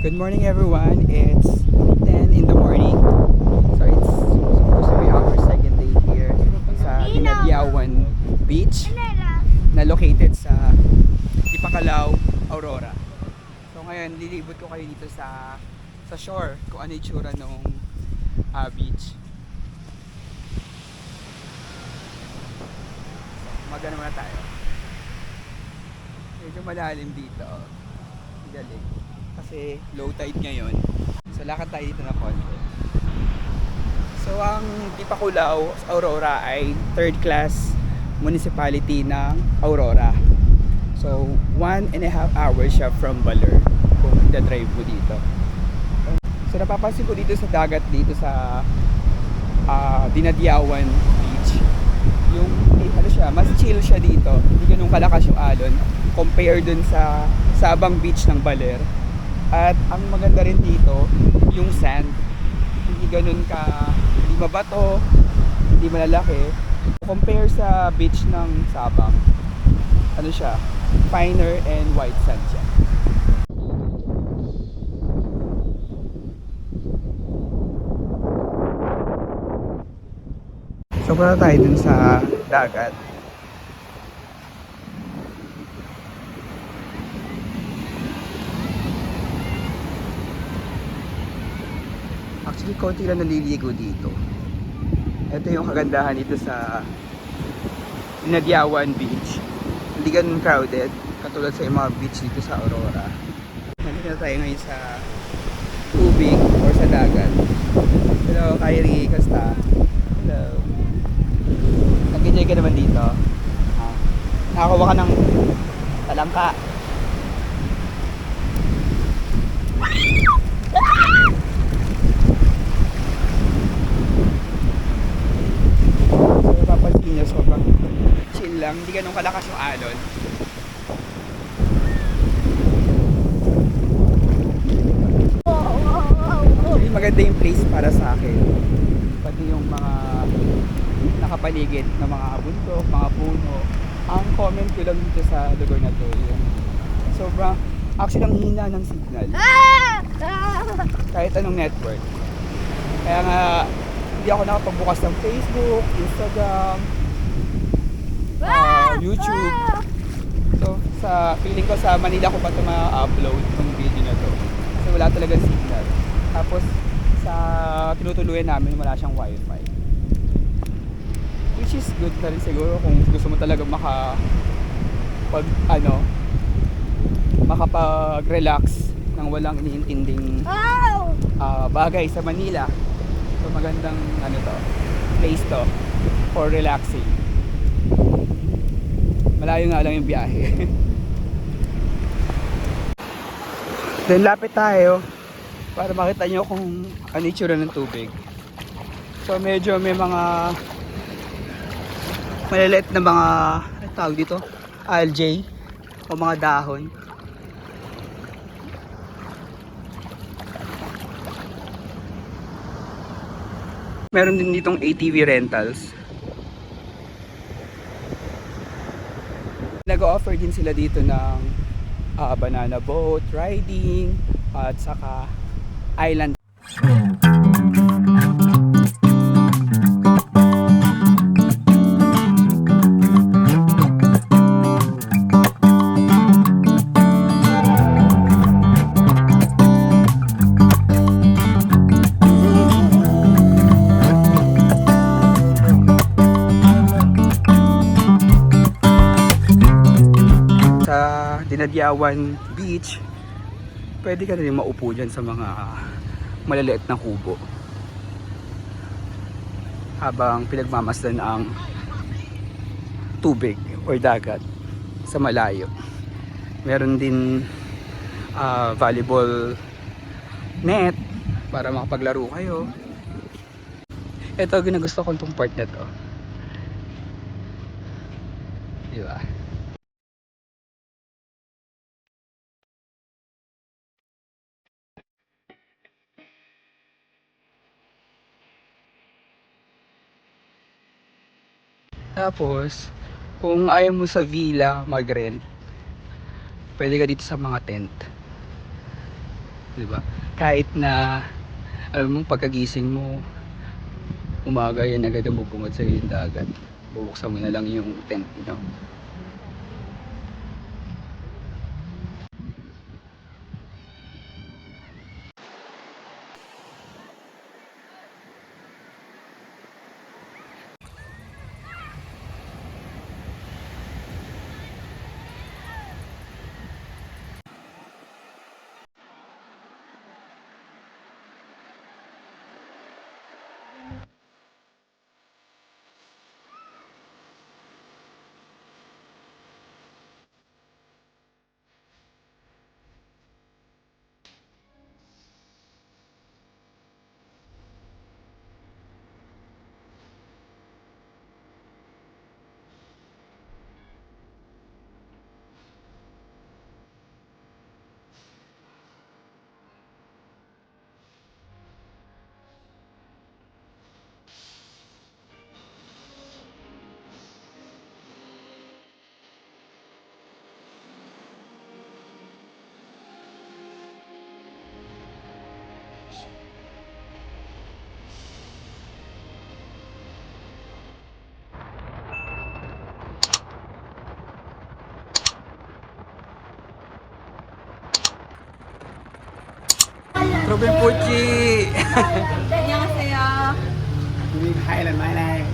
Good morning everyone. It's 10 in the morning. So it's supposed to be our second day here sa Dinadiawan Beach na located sa Ipacalaw, Aurora. So ngayon lilibot ko kayo dito sa shore kung ano yung itsura ng beach. So magana muna tayo. Medyo malalim dito. Galing. Kasi low tide ngayon. So lakad tayo dito na konti. So ang Ipacalaw, Aurora ay third class municipality ng Aurora. So 1.5 hours siya from Baler kung drive mo dito. So napapansin ko dito sa dagat dito sa Dinadiawan Beach. Yung ano siya, mas chill siya dito. Hindi ganun kalakas yung alon compare dun sa Sabang Beach ng Baler. At ang maganda rin dito, yung sand. Hindi ganun hindi mabato, hindi malalaki. Compare sa beach ng Sabang, ano siya, finer and white sand siya. So punta tayo dun sa dagat. Actually, konti lang naliligo dito. Ito yung kagandahan dito sa Dinadiawan Beach. Hindi ganun crowded, katulad sa mga beach dito sa Aurora. Nandito na tayo ngayon sa tubig or sa dagat. Hello, Kyrie, kasta? Hello. Nag-enjoy ka naman dito? Nakakuha ka ng talangka. Sobrang chill lang, hindi ganun kalakas yung alon. Actually maganda yung place para sa akin, pati yung mga nakapaligid na mga bundok, mga puno. Ang comment ko lang dito sa lugar na to, yung sobrang actually ang hina ng signal kahit anong network. Kaya nga hindi ako nakapagbukas ng Facebook, Instagram, YouTube. So sa feeling ko sa Manila ko pa ito ma-upload yung video na to kasi wala talagang signal. Tapos sa tinutuluyan namin wala siyang wifi, which is good na rin siguro kung gusto mo talaga makapag-relax nang walang iniintinding bagay sa Manila. So magandang place to for relaxing. Malayo nga lang yung biyahe. Then lapit tayo para makita nyo kung ano itsura ng tubig. So medyo may mga maliliit na mga tawag dito, algae o mga dahon. Meron din ditong ATV rentals. Nag-offer din sila dito ng banana boat riding at saka island. Dinadiawan Beach, pwede ka na rin maupo dyan sa mga maliliit na kubo habang pinagmamasdan ang tubig or dagat sa malayo. Meron din volleyball net para makapaglaro kayo. Ito ginagusto ko itong part na to, diba? Tapos, kung ayaw mo sa villa mag-rent, pwede ka dito sa mga tent. 'di ba? Kahit na alam mo pagkagising mo umaga yan agad bubungad sa yung dagat. Bubuksan mo na lang yung tent mo. Robin Pucci! 안녕하세요. Highland my life.